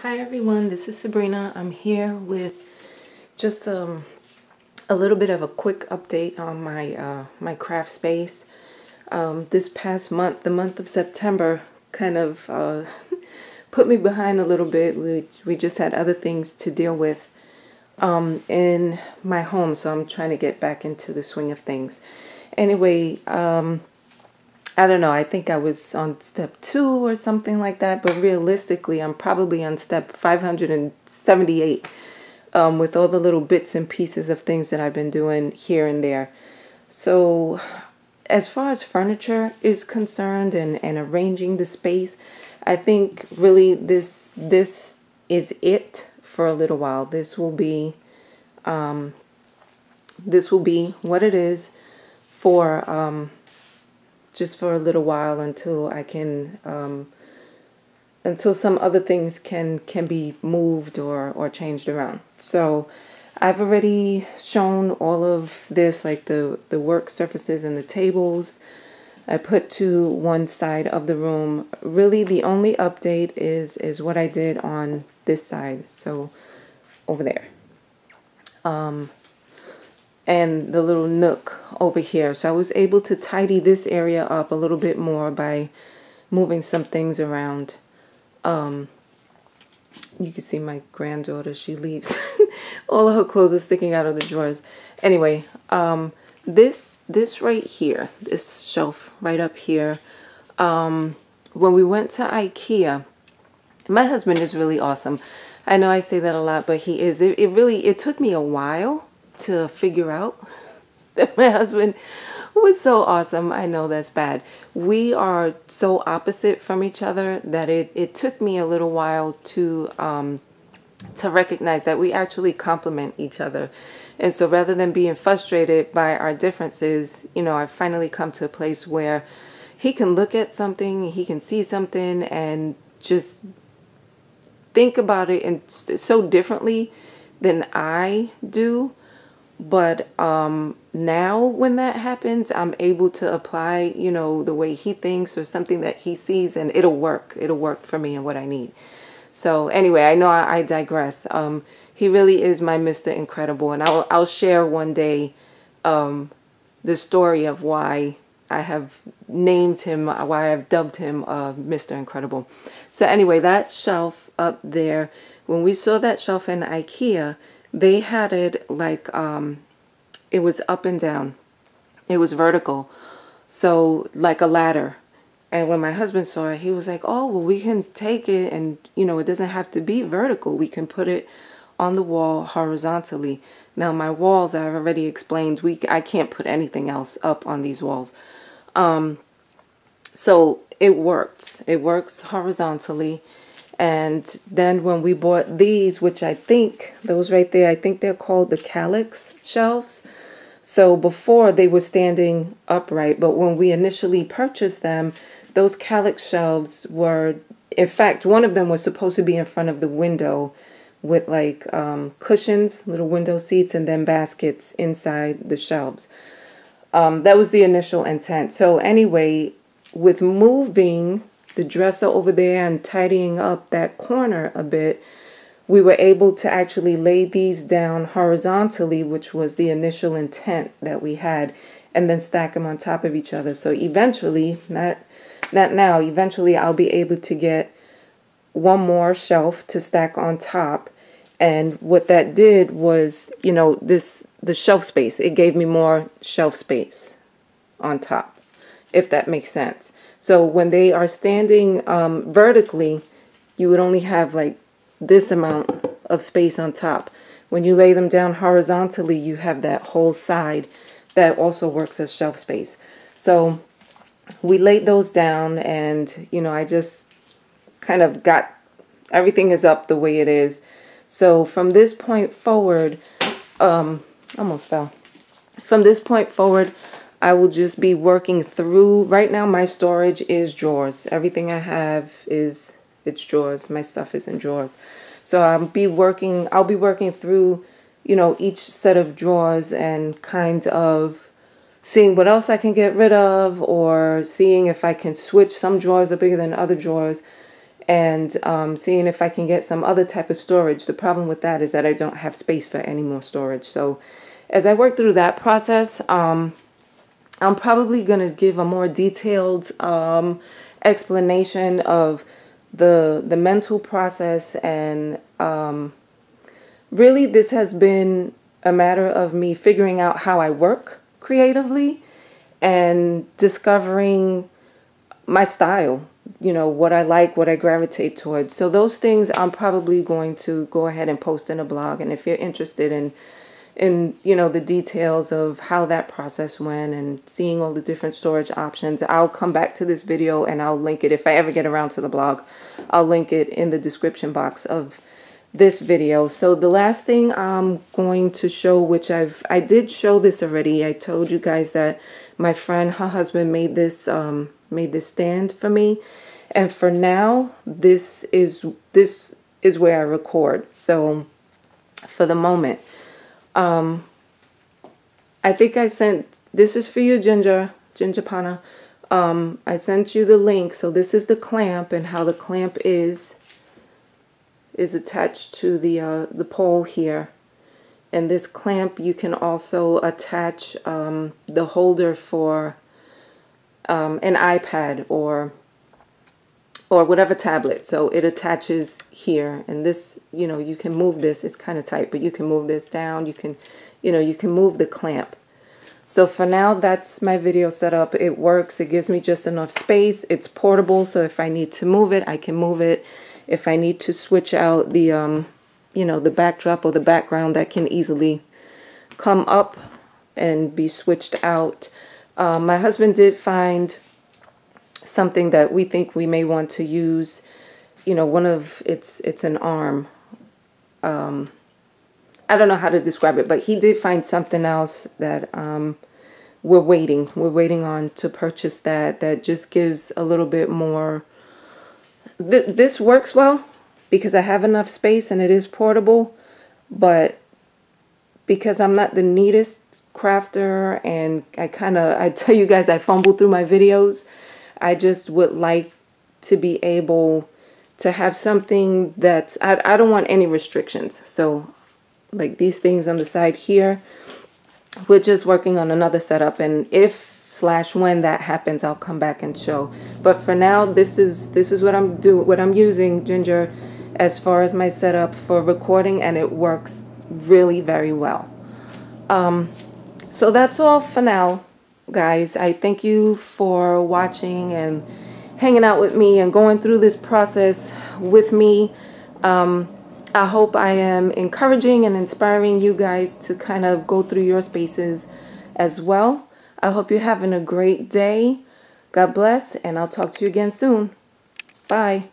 Hi everyone, this is Sabrina. I'm here with just a little bit of a quick update on my craft space. This past month, the month of September, kind of put me behind a little bit. We just had other things to deal with in my home, so I'm trying to get back into the swing of things. Anyway, I don't know, I think I was on step 2 or something like that, but realistically, I'm probably on step 578 with all the little bits and pieces of things that I've been doing here and there. So, as far as furniture is concerned and arranging the space, I think really this is it for a little while. This will be what it is for just for a little while until I can until some other things can be moved or changed around. So I've already shown all of this, like the work surfaces and the tables. I put to one side of the room. Really the only update is what I did on this side, so over there. And the little nook over here. So I was able to tidy this area up a little bit more by moving some things around. You can see my granddaughter, she leaves. All of her clothes are sticking out of the drawers. Anyway, this right here, this shelf right up here, when we went to IKEA, my husband is really awesome. I know I say that a lot, but he is. It took me a while to figure out that my husband was so awesome. I know that's bad. We are so opposite from each other that it took me a little while to recognize that we actually complement each other. And so rather than being frustrated by our differences, you know, I've finally come to a place where he can look at something, he can see something and just think about it and so differently than I do. But now when that happens, I'm able to apply, you know, the way he thinks or something that he sees, and it'll work. It'll work for me and what I need. So anyway, I know I digress. He really is my Mr. Incredible, and I'll share one day the story of why I have named him, why I've dubbed him Mr. Incredible. So anyway, that shelf up there, when we saw that shelf in IKEA, they had it like it was up and down. It was vertical, so like a ladder. And when my husband saw it, he was like, oh, well, we can take it and, you know, it doesn't have to be vertical. We can put it on the wall horizontally. Now, my walls, I've already explained, I can't put anything else up on these walls. So it works. It works horizontally. And then when we bought these, which I think, those right there, I think they're called the Kallax shelves. So before they were standing upright, but when we initially purchased them, those Kallax shelves were, in fact, one of them was supposed to be in front of the window with like cushions, little window seats, and then baskets inside the shelves. That was the initial intent. So anyway, with moving the dresser over there and tidying up that corner a bit, we were able to actually lay these down horizontally, which was the initial intent that we had, and then stack them on top of each other. So eventually, not now, eventually I'll be able to get one more shelf to stack on top. And what that did was, you know, the shelf space, it gave me more shelf space on top, if that makes sense. So when they are standing vertically, you would only have like this amount of space on top. When you lay them down horizontally, you have that whole side that also works as shelf space. So we laid those down, and, you know, I just kind of got, everything is up the way it is. So from this point forward, almost fell. From this point forward, I will just be working through. Right now my storage is drawers. Everything I have it's drawers. My stuff is in drawers. So I'll be working through, you know, each set of drawers and kind of seeing what else I can get rid of, or seeing if I can switch. Some drawers are bigger than other drawers. and seeing if I can get some other type of storage. The problem with that is that I don't have space for any more storage. So as I work through that process, I'm probably going to give a more detailed explanation of the mental process. And really, this has been a matter of me figuring out how I work creatively and discovering my style, you know, what I like, what I gravitate towards. So those things I'm probably going to go ahead and post in a blog. And if you're interested in you know, the details of how that process went and seeing all the different storage options, I'll come back to this video and I'll link it. If I ever get around to the blog, I'll link it in the description box of this video. So the last thing I'm going to show, which I did show this already. I told you guys that my friend, her husband made this stand for me, and for now this is where I record. So for the moment, I think I sent, this is for you, Ginger Pana. I sent you the link. So this is the clamp, and how the clamp is attached to the pole here. And this clamp, you can also attach the holder for an iPad or whatever tablet. So it attaches here, and this, you know, you can move this. It's kind of tight, but you can move this down. You can, you know, you can move the clamp. So for now, that's my video setup. It works. It gives me just enough space. It's portable, so if I need to move it, I can move it. If I need to switch out the, you know, the backdrop or the background, that can easily come up and be switched out. My husband did find something that we think we may want to use. You know, one of it's an arm. I don't know how to describe it, but he did find something else that we're waiting on to purchase, that just gives a little bit more. This works well because I have enough space and it is portable, but because I'm not the neatest crafter, and I tell you guys, I fumble through my videos, I just would like to be able to have something that's, I don't want any restrictions. So like these things on the side here, we're just working on another setup, and if/when that happens, I'll come back and show. But for now, this is what I'm using, Ginger, as far as my setup for recording, and it works really very well. So that's all for now, guys. I thank you for watching and hanging out with me and going through this process with me. I hope I am encouraging and inspiring you guys to kind of go through your spaces as well. I hope you're having a great day. God bless, and I'll talk to you again soon. Bye.